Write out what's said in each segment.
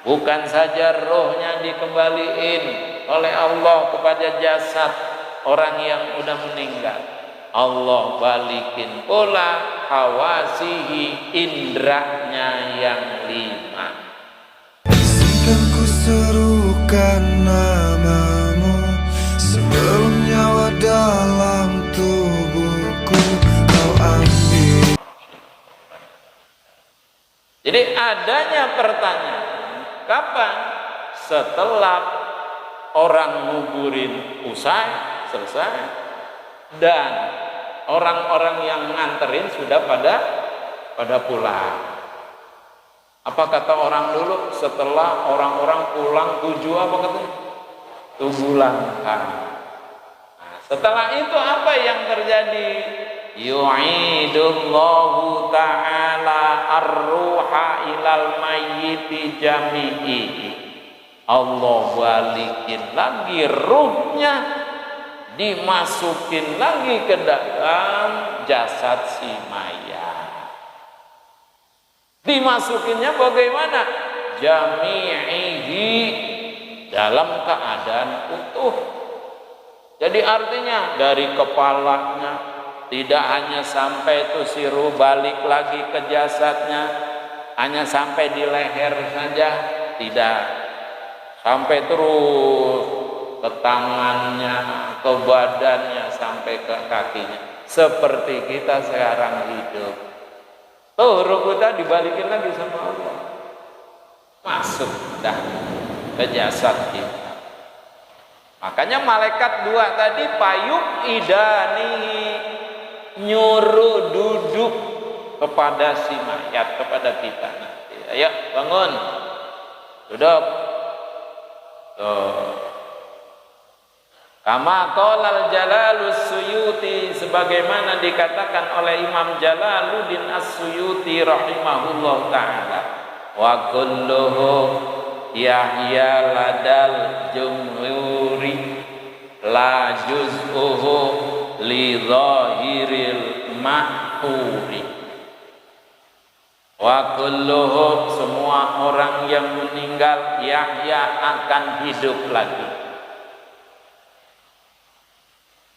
Bukan saja rohnya dikembaliin oleh Allah kepada jasad orang yang udah meninggal, Allah balikin pula hawasihi, indranya yang 5. Izinkan ku serukan namamu sebelum nyawa dalam tubuhku kau ambil. Jadi adanya pertanyaan, kapan? Setelah orang nguburin selesai, dan orang-orang yang nganterin sudah pada pulang. Apa kata orang dulu? Setelah orang-orang pulang 7 apa katanya? 7 langkah. Nah, setelah itu apa yang terjadi? Yu'idullahu ta'ala ar-ruha ilal mayyiti jami'i. Allah balikin lagi ruhnya, dimasukin lagi ke dalam jasad si mayat. Dimasukinnya bagaimana? Jami'ihi, dalam keadaan utuh. Jadi artinya dari kepalanya tidak hanya sampai itu si ruh balik lagi ke jasadnya, hanya sampai di leher saja, tidak, sampai terus ke tangannya, ke badannya, sampai ke kakinya. Seperti kita sekarang hidup, tuh ruh kita dibalikin lagi sama Allah, masuk dah ke jasad kita. Makanya malaikat 2 tadi payuk idani, nyuruh duduk kepada si mayat, kepada kita nanti. Ayo bangun, duduk. Tuh. Kama qala al-Jalalus Suyuti, sebagaimana dikatakan oleh Imam Jalaluddin As-Suyuti rahimahullah ta'ala, wa kulluhu yahya ladal jumhuri la juz'uhu li zahiril ma'huri. Wa kulluhum, semua orang yang meninggal, yahya, akan hidup lagi.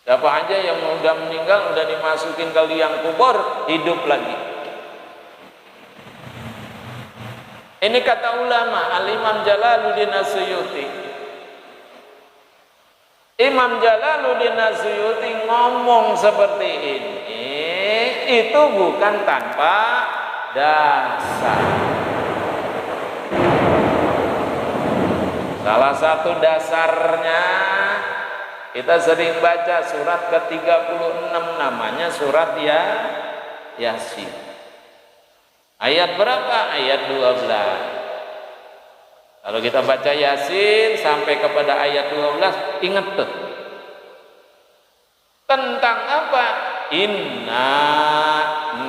Siapa aja yang udah meninggal, udah dimasukin ke liang kubur, hidup lagi. Ini kata ulama Al-Imam Jalaluddin As-Suyuti. Imam Jalaluddin As-Suyuti ngomong seperti ini itu bukan tanpa dasar. Salah satu dasarnya, kita sering baca surat ke-36, namanya surat Yasin. Ayat berapa? Ayat 12. Kalau kita baca Yasin sampai kepada ayat 12, ingat tuh. Tentang apa? Inna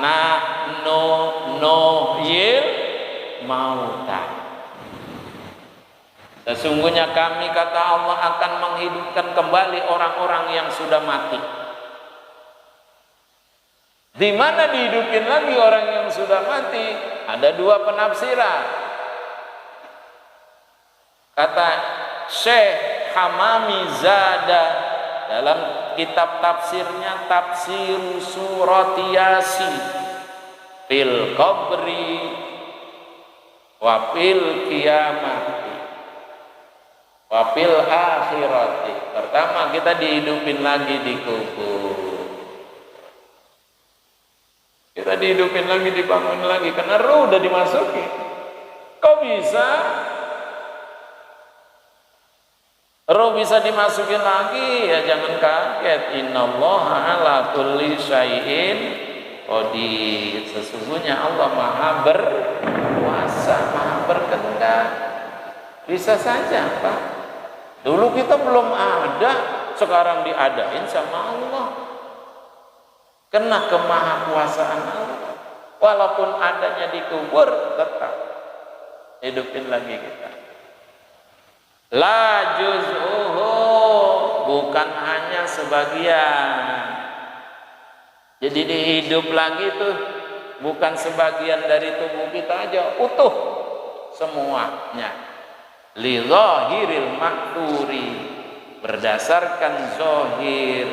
nahnu nuhyil mauta. Sesungguhnya kami, kata Allah, akan menghidupkan kembali orang-orang yang sudah mati. Di mana dihidupin lagi orang yang sudah mati? Ada 2 penafsiran. Kata Syekh Hamami Zada dalam kitab tafsirnya, Tafsir Surat Yasin, fil qabri wa fil qiyamati wa fil akhirati. Pertama, kita dihidupin lagi di kubur. Kita dihidupin lagi, dibangun lagi, karena ruh udah dimasukin. Kok bisa? Ruh bisa dimasukin lagi? Ya jangan kaget. Innallaha ala kulli syai'in qadir. Sesungguhnya Allah Maha berkuasa, Maha berkehendak. Bisa saja, Pak. Dulu kita belum ada, sekarang diadain sama Allah. Kena kemahakuasaan Allah. Walaupun adanya di kubur, tetap hidupin lagi kita. La juz'uhu, bukan hanya sebagian. Jadi dihidup lagi tuh bukan sebagian dari tubuh kita aja, utuh semuanya. li zahiril makturi, berdasarkan zahir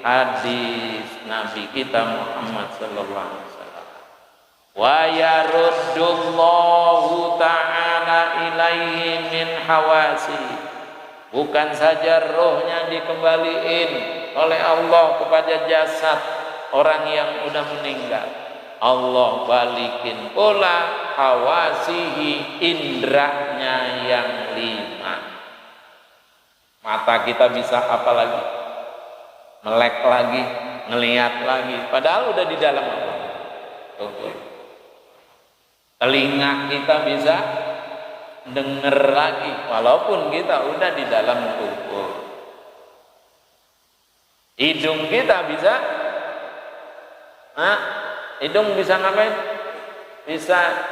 hadis Nabi kita Muhammad sallallahu alaihi wasallam. Wa yaruddullahu ta'ala ilaihi min hawasi, bukan saja rohnya dikembaliin oleh Allah kepada jasad orang yang udah meninggal, Allah balikin pula hawasihi, indranya yang 5. Mata kita bisa apa lagi? Melek lagi, ngelihat lagi, padahal udah di dalam apa? Kubur. Telinga kita bisa denger lagi, walaupun kita udah di dalam kubur. Hidung kita bisa, hidung bisa ngapain? Bisa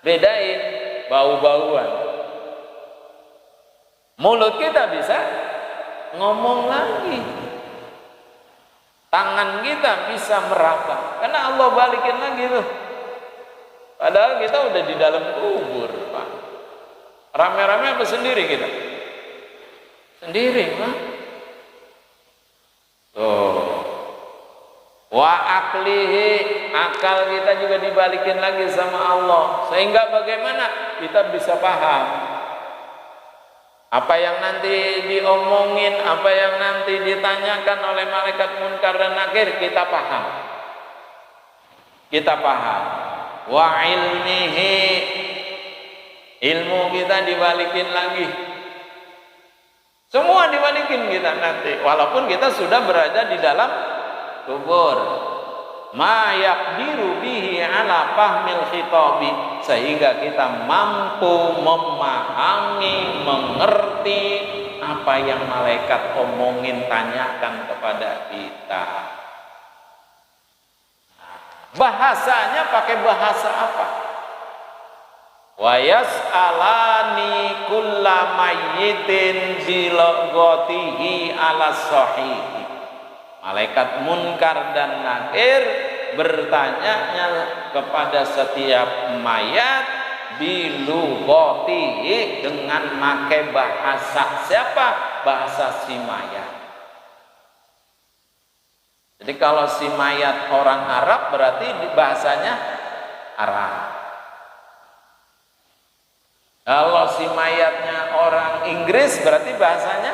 bedain bau-bauan. Mulut kita bisa ngomong lagi. Tangan kita bisa meraba, karena Allah balikin lagi tuh. Padahal kita udah di dalam kubur, Pak. Rame-rame apa sendiri kita? Sendiri, Pak. Tuh. Wa aklihi, akal kita juga dibalikin lagi sama Allah, sehingga bagaimana kita bisa paham apa yang nanti diomongin, apa yang nanti ditanyakan oleh malaikat munkar dan nakir, kita paham. Kita paham. Wa ilmihi, ilmu kita dibalikin lagi. Semua dibalikin kita nanti, walaupun kita sudah berada di dalam kubur. Ma yaqdiru bihi ala fahmil khitabi, sehingga kita mampu memahami, mengerti apa yang malaikat omongin, tanyakan kepada kita. Bahasanya pakai bahasa apa? Wa yas'alani kulla mayyitin bilogotihi ala sahihi. Malaikat munkar dan nakir bertanya kepada setiap mayat bilugotihi, dengan makai bahasa siapa? Bahasa si mayat. Jadi kalau si mayat orang Arab berarti bahasanya Arab. Kalau si mayatnya orang Inggris berarti bahasanya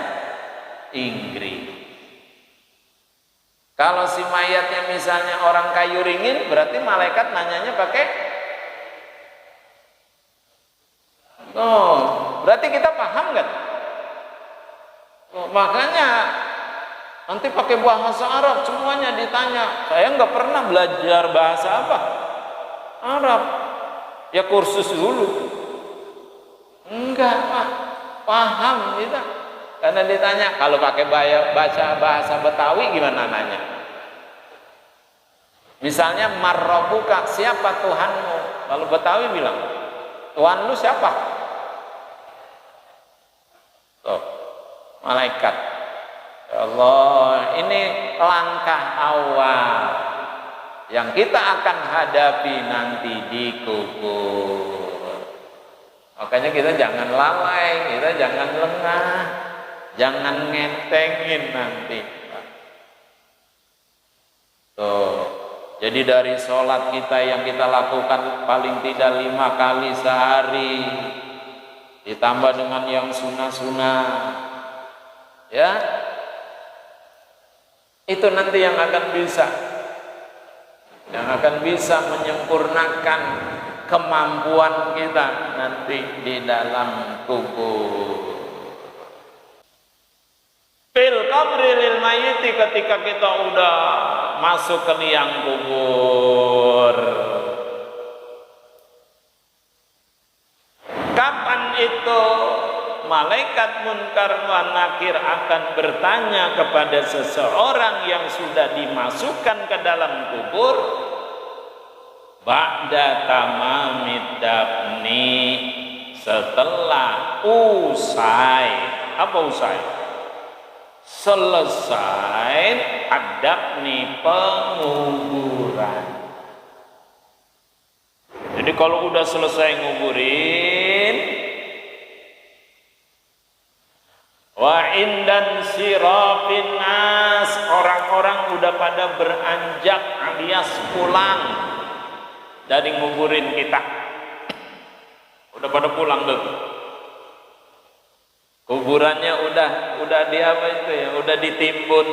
Inggris. Kalau si mayatnya misalnya orang kayu ringin, berarti malaikat nanyanya pakai berarti kita paham kan? Makanya nanti pakai bahasa Arab semuanya ditanya. Saya nggak pernah belajar bahasa apa? Arab. Ya kursus dulu. Enggak, Pak. Paham kita. Karena ditanya, kalau pakai bahasa Betawi gimana nanya? Misalnya marrobuka, siapa Tuhanmu? Lalu Betawi bilang, Tuhan lu siapa? Tuh, malaikat. Ya Allah, ini langkah awal yang kita akan hadapi nanti di kubur. Makanya kita jangan lalai, kita jangan lengah, jangan ngentengin nanti. Tuh, jadi dari sholat kita yang kita lakukan paling tidak 5 kali sehari, ditambah dengan yang sunnah-sunnah, ya, itu nanti yang akan bisa menyempurnakan kemampuan kita nanti di dalam kubur. Fil qabri lil mayyiti, ketika kita udah masuk ke liang kubur. Kapan itu malaikat munkar wa nakir akan bertanya kepada seseorang yang sudah dimasukkan ke dalam kubur? Ba'da tamamid dafni, setelah usai. Apa usai? Selesai adabni, penguburan. Jadi kalau udah selesai nguburin, indan sirafin nas, orang-orang udah pada beranjak alias pulang dari nguburin kita, udah pada pulang tuh. Kuburannya udah di apa itu ya, udah ditimbun,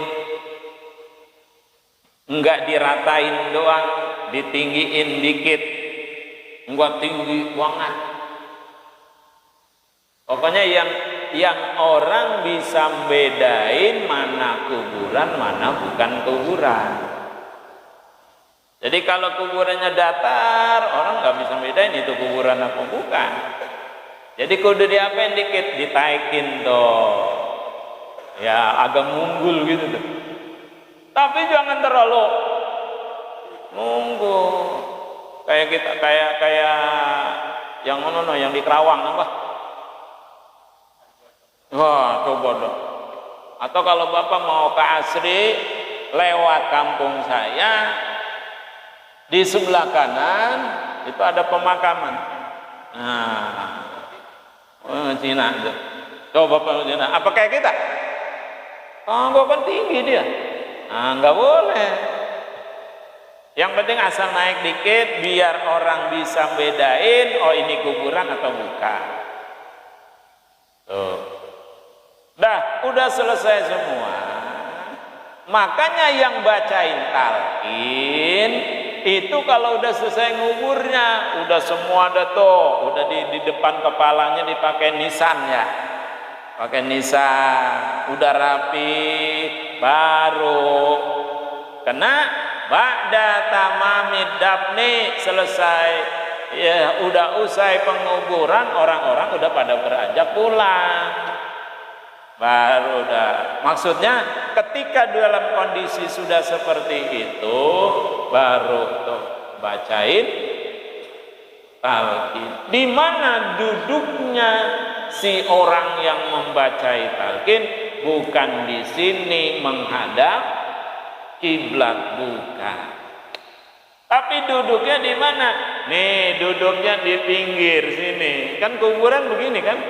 enggak diratain doang, ditinggiin dikit, enggak tinggi banget. Pokoknya yang orang bisa bedain mana kuburan, mana bukan kuburan. Jadi kalau kuburannya datar, orang nggak bisa bedain itu kuburan apa bukan. Jadi kudu diapain dikit, ditaikin tuh, ya agak munggul gitu tuh. Tapi jangan terlalu munggul. Kayak kita, kayak yang ono yang di Kerawang apa? Wah, coba dong. Atau kalau Bapak mau ke Asri, lewat kampung saya, di sebelah kanan itu ada pemakaman. Nah, Cina. Coba Bapak Cina, apa kayak kita? Oh, kan tinggi dia. Nah, nggak boleh. Yang penting asal naik dikit, biar orang bisa bedain, oh ini kuburan atau bukan. Tuh. Dah, udah selesai semua. Makanya yang bacain talqin itu kalau udah selesai nguburnya, udah semua ada tuh, udah di depan kepalanya dipakai nisan ya, pakai nisan, udah rapi, baru kena ba'da tamamid dafni, selesai ya, udah usai penguburan, orang-orang udah pada beranjak pulang. Baru udah, maksudnya ketika dalam kondisi sudah seperti itu, baru tuh bacain talqin. Di mana duduknya si orang yang membacai talqin? Bukan di sini menghadap kiblat, bukan. Tapi duduknya di mana? Nih, duduknya di pinggir sini. Kan kuburan begini kan?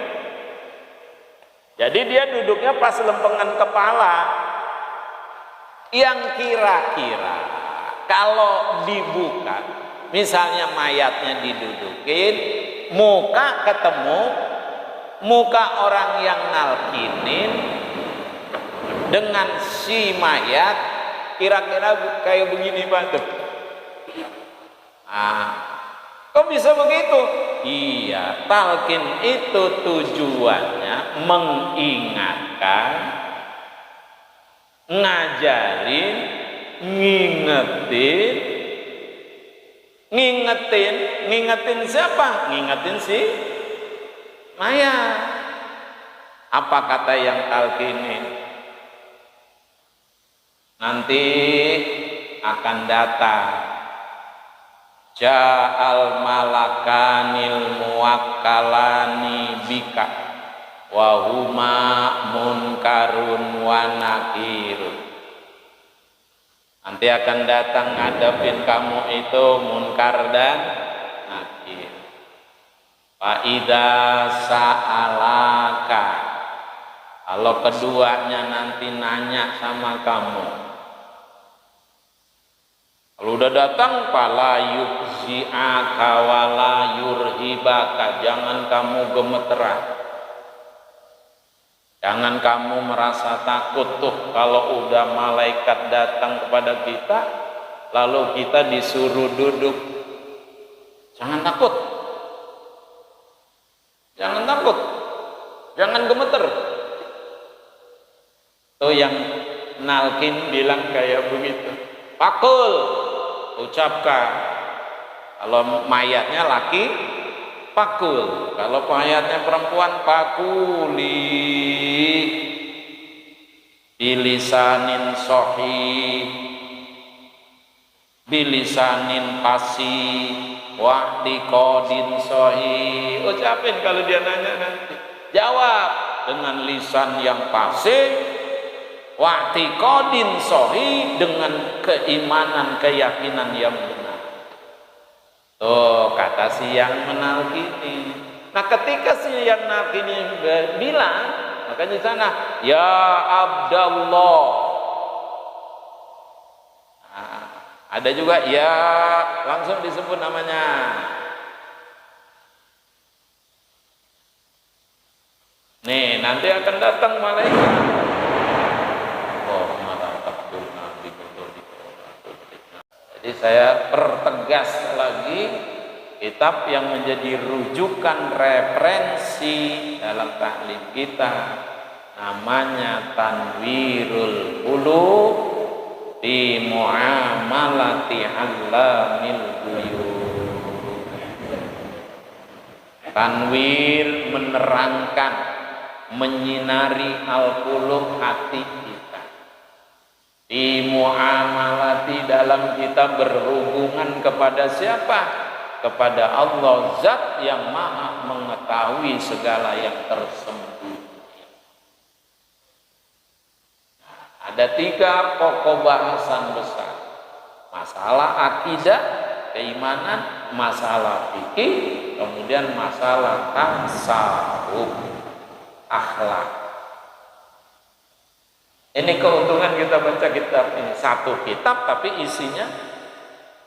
Jadi dia duduknya pas lempengan kepala. Yang kira-kira kalau dibuka, misalnya mayatnya didudukin, muka ketemu, muka orang yang nalkinin dengan si mayat, kira-kira kayak begini Pak tuh. Nah, kok bisa begitu? Iya, talqin itu tujuannya mengingatkan, ngajarin, ngingetin siapa? Ngingetin si mayat. Apa kata yang talqinin? Nanti akan datang ja'al malakanil muwakkalani bika wa huma munkarun wa nakirun. Nanti akan datang ngadepin kamu itu munkar dan nakir. Fa idza sa'alaka, kalau keduanya nanti nanya sama kamu, kalau udah datang, fala yukzi'aka wala yurhibaka, jangan kamu gemeteran, jangan kamu merasa takut tuh kalau udah malaikat datang kepada kita lalu kita disuruh duduk. Jangan takut, jangan takut, jangan gemeter. Tuh yang nalkin bilang kayak begitu. Pakul, ucapkan. Kalau mayatnya laki, pakul. Kalau mayatnya perempuan, pakuli. Bilisanin sahih, bilisanin fasih, wa'tiqadin sahih. Ucapin kalau dia nanya nanti. Jawab dengan lisan yang fasih, wa'tiqadin sahih, dengan keimanan, keyakinan yang benar. Tuh kata si yang menalkini. Nah ketika si yang menalkini bilang, Makanya di sana ya Abdallah. Nah, ada juga ya langsung disebut namanya. Nih, nanti akan datang malaikat. Jadi saya pertegas lagi, kitab yang menjadi rujukan referensi dalam taklim kita namanya Tanwirul Qulub di Muamalati Allamil Ghuyub. Tanwir menerangkan, menyinari al-qulub hati kita. Di muamalati dalam kita berhubungan kepada siapa? Kepada Allah, zat yang maha mengetahui segala yang tersembunyi. Ada 3 pokok bahasan besar. Masalah akidah, keimanan, masalah fikih, kemudian masalah tasawuf, akhlak. Ini keuntungan kita baca kitab ini, satu kitab tapi isinya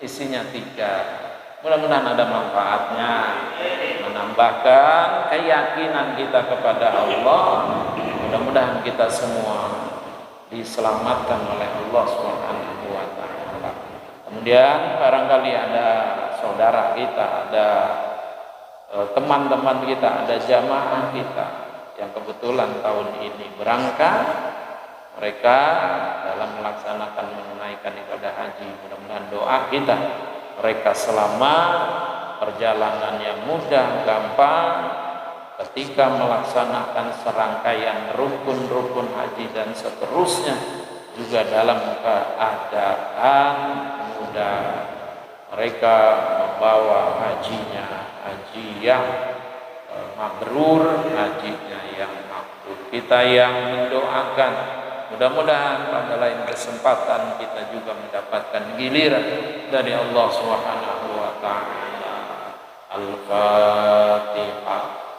3. Mudah-mudahan ada manfaatnya, menambahkan keyakinan kita kepada Allah. Mudah-mudahan kita semua diselamatkan oleh Allah Subhanahu wa taala. Kemudian barangkali ada saudara kita, ada teman-teman kita, ada jamaah kita yang kebetulan tahun ini berangkat, mereka dalam melaksanakan menunaikan ibadah haji, mudah-mudahan doa kita mereka selamat, perjalanan yang mudah, gampang ketika melaksanakan serangkaian rukun-rukun haji dan seterusnya juga dalam keadaan mudah. Mereka membawa hajinya, haji yang mabrur, hajinya yang makbul. Kita yang mendoakan, mudah-mudahan pada lain kesempatan kita juga mendapatkan giliran dari Allah Subhanahu wa taala. Al-Fatihah.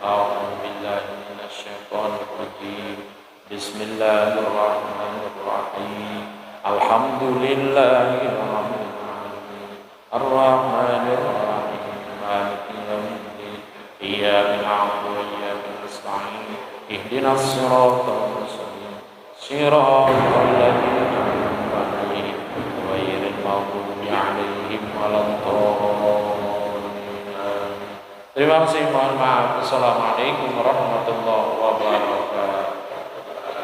A'udzu billahi minasyaitonir rajim. Bismillahirrahmanirrahim. Alhamdulillahirabbil alamin. Ar-Rahmanir Rahim. Maliki yaumiddin. Iyyaka na'budu wa iyyaka nasta'in. Ihdinas siratal mustaqim. Siratal ladzina an'amta 'alaihim ghairil maghdubi 'alaihim waladdallin. Terima kasih, mohon maaf. Assalamualaikum warahmatullahi